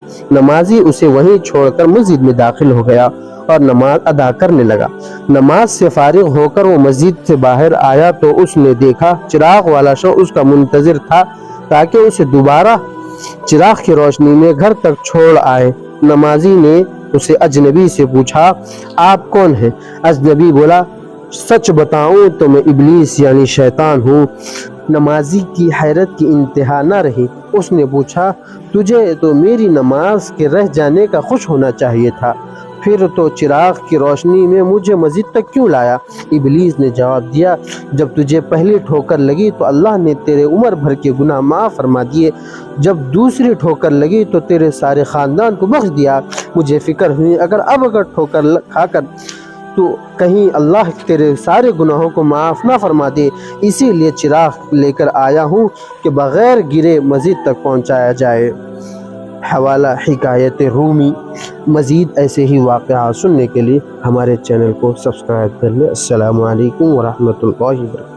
نمازی اسے وہیں چھوڑ کر مسجد میں داخل ہو گیا اور نماز ادا کرنے لگا۔ نماز سے فارغ ہو کر وہ مسجد سے باہر آیا تو اس نے دیکھا چراغ والا شخص اس کا منتظر تھا تاکہ اسے دوبارہ چراغ کی روشنی میں گھر تک چھوڑ آئے۔ نمازی نے اسے اجنبی سے پوچھا، آپ کون ہیں؟ اجنبی بولا، سچ بتاؤں تو میں ابلیس یعنی شیطان ہوں۔ نمازی کی حیرت کی انتہا نہ رہی۔ اس نے پوچھا، تجھے تو میری نماز کے رہ جانے کا خوش ہونا چاہیے تھا، پھر تو چراغ کی روشنی میں مجھے مسجد تک کیوں لایا؟ ابلیس نے جواب دیا، جب تجھے پہلی ٹھوکر لگی تو اللہ نے تیرے عمر بھر کے گناہ معاف فرما دیے، جب دوسری ٹھوکر لگی تو تیرے سارے خاندان کو بخش دیا۔ مجھے فکر ہوئی اگر ٹھوکر کھا کر تو کہیں اللہ تیرے سارے گناہوں کو معاف نہ فرما دے، اسی لیے چراغ لے کر آیا ہوں کہ بغیر گرے مسجد تک پہنچایا جائے۔ حوالہ حکایت رومی۔ مزید ایسے ہی واقعات سننے کے لیے ہمارے چینل کو سبسکرائب کر لیں۔ السلام علیکم ورحمۃ اللہ وبرکاتہ۔